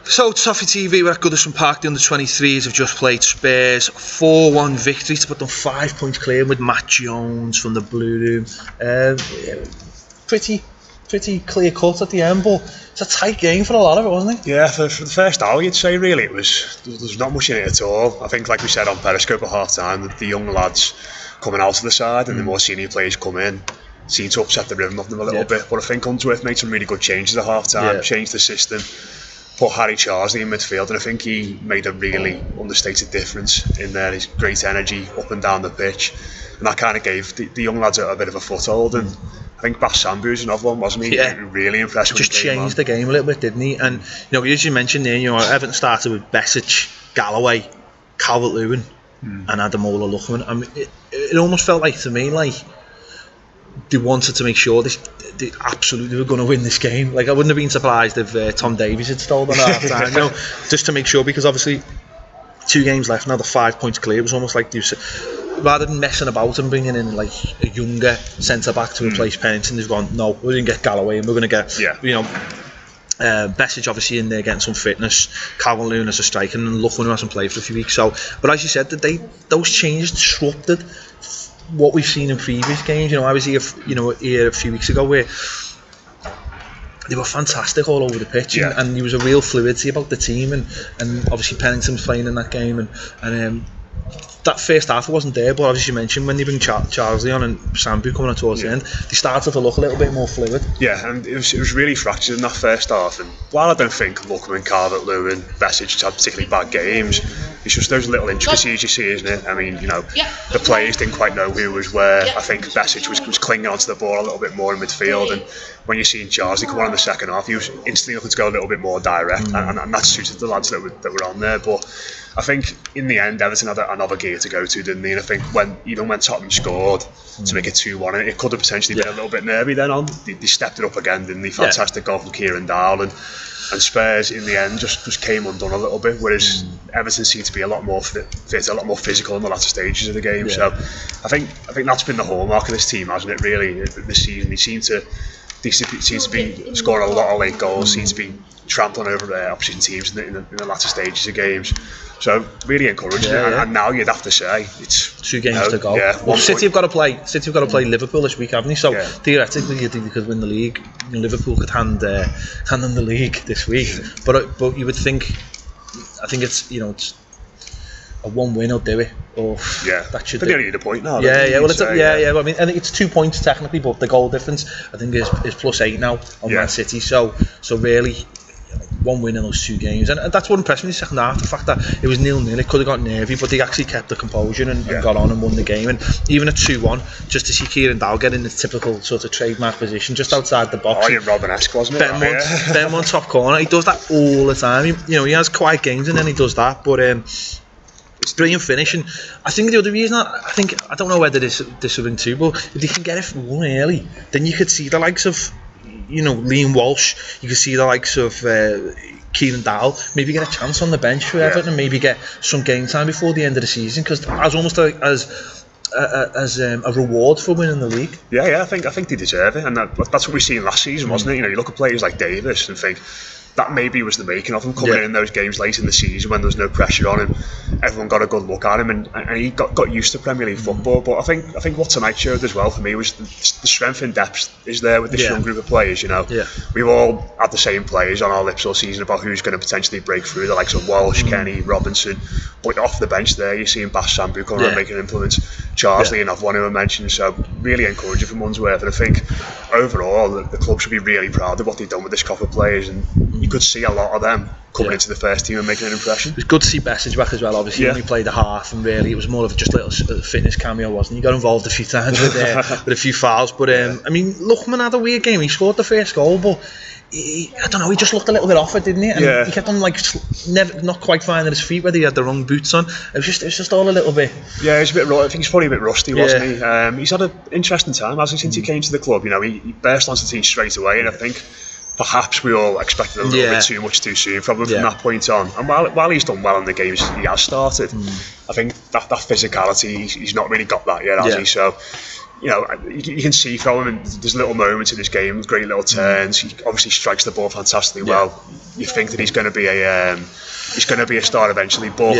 So, Toffee TV, we're at Goodison Park. The under-23s have just played Spurs. 4-1 victory to put them 5 points clear with Matt Jones from the Blue Room. Pretty clear cut at the end, but it's a tight game for a lot of it, wasn't it? Yeah, for the first hour, you'd say really there was not much in it at all. I think, like we said on Periscope at half time, the young lads coming out of the side and the more senior players come in seemed to upset the rhythm of them a little bit. But I think Unsworth made some really good changes at half time, changed the system, put Harry Charsley in midfield, and I think he made a really understated difference in there. His great energy up and down the pitch, and that kind of gave the young lads a bit of a foothold. And I think Bass Sambu's another one, wasn't he? Yeah. Really impressed. Just changed the game a little bit, didn't he? And as you mentioned there, Everton started with Besic, Galloway, Calvert-Lewin, and Ademola Lookman. I mean, it almost felt like to me like they wanted to make sure they absolutely were going to win this game. Like, I wouldn't have been surprised if Tom Davies had stolen at half time, just to make sure, because obviously 2 games left now, the 5 points clear. It was almost like rather than messing about and bringing in like a younger centre back to replace Pennington, they've gone, no, we're going to get Galloway and we're going to get Besic obviously in there getting some fitness, Calvert-Lewin as a striker, and Lookman who hasn't played for a few weeks. So, but as you said, those changes disrupted what we've seen in previous games. I was here a few weeks ago where they were fantastic all over the pitch, and there was a real fluidity about the team, and obviously Pennington was playing in that game, and that first half wasn't there, but obviously you mentioned when they bring Charsley on and Sambu coming on towards the end, they started to look a little bit more fluid. Yeah, and it was really fractured in that first half, and while I don't think Lookman, Calvert-Lewin, Besic had particularly bad games, it's just those little intricacies you see, isn't it? I mean, the players didn't quite know who was where. I think Besic was clinging onto the ball a little bit more in midfield, and when you're seeing Charsley come on in the second half, he was instantly looking to go a little bit more direct, and that suited the lads that were on there. But I think in the end, Everton had another gear to go to, didn't they? And I think even when Tottenham scored to make it 2-1, it could have potentially been a little bit nervy then on. They stepped it up again, didn't they? Fantastic goal from Kieran Dowell, and Spurs in the end just came undone a little bit, whereas Everton seemed to be a lot more fit, a lot more physical in the latter stages of the game. So I think that's been the hallmark of this team, hasn't it, really, this season? They seem to be scoring a lot of late goals, seem to be trampling over opposition teams in the latter stages of games. So really encouraging, and now you'd have to say it's 2 games to go. Yeah, well, City have got to play Liverpool this week, haven't they? So theoretically, you think they could win the league. Liverpool could hand them the league this week, but you would think, I think it's a 1 win will do it. That should. They only need a point now. Well, it's I mean, I think it's 2 points technically, but the goal difference I think is +8 now on Man City. So really, 1 win in those 2 games, and that's what impressed me in the second half. The fact that it was 0-0, it could have got nervy, but they actually kept the composure and got on and won the game. And even at 2-1, just to see Kieran Dowell get in the typical sort of trademark position just outside the box. Robin-esque, wasn't it? Ben on top corner, he does that all the time. He has quiet games and then he does that, but it's brilliant finish. And I think the other reason, I don't know whether this will ring too, but if they can get it 1 early, then you could see the likes of Liam Walsh, you can see the likes of Kieran Dowell maybe get a chance on the bench for Everton and maybe get some game time before the end of the season, because as almost as a reward for winning the league. I think they deserve it, and that's what we seen last season, wasn't it? You look at players like Davis and think that maybe was the making of him coming in those games late in the season when there was no pressure on him. Everyone got a good look at him, and he got used to Premier League football. But I think what tonight showed as well for me was the strength and depth is there with this young group of players. We've all had the same players on our lips all season about who's going to potentially break through, the likes of Walsh, Kenny, Robinson. But off the bench there, you're seeing Bass Sambu coming and making influence. Charsley, another one who I mentioned. So really encouraging from Unsworth, and I think overall the club should be really proud of what they've done with this crop of players, and you could see a lot of them coming into the first team and making an impression. It was good to see Besic back as well, obviously, when he played a half, and really it was more of just a little fitness cameo, wasn't he? He got involved a few times with a few fouls, but I mean, Lookman had a weird game. He scored the first goal, but I don't know, he just looked a little bit off it, didn't he? And he kept on not quite finding his feet, whether he had the wrong boots on. It was just all a little bit. Yeah, he's a bit. I think he's probably a bit rusty, wasn't he? He's had an interesting time, hasn't he, since he came to the club. He burst onto the team straight away, and I think perhaps we all expected a little bit too much too soon, probably from that point on. And while he's done well in the games he has started, I think that physicality, he's not really got that yet, has he? So, you can see from him, and there's little moments in his game, great little turns. He obviously strikes the ball fantastically well. you think that he's going to be a star eventually, but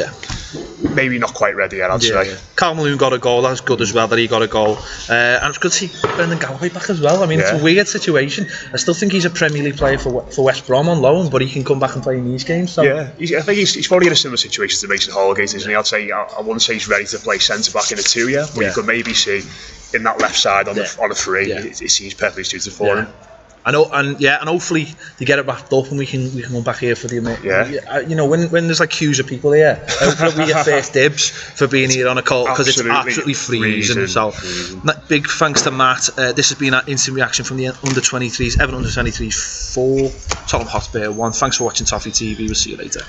maybe not quite ready yet, I'd say. Yeah. Carl Malone got a goal. That's good as well that he got a goal. And it's good to see Brendan Galloway back as well. I mean, it's a weird situation. I still think he's a Premier League player for West Brom on loan, but he can come back and play in these games. So. Yeah, I think he's probably in a similar situation to Mason Holgate, isn't he? I'd say I wouldn't say he's ready to play centre back in a 2 yet, but you could maybe see in that left side on a free, it seems perfectly suited for him. I know, and hopefully they get it wrapped up and we can come back here for the you know, when there's like queues of people here, hopefully we get first dibs for being here on a call, because it's absolutely freezing. So big thanks to Matt. This has been our instant reaction from the under-23s, Everton U23s 4, Tottenham Hotspur 1. Thanks for watching Toffee TV. We'll see you later.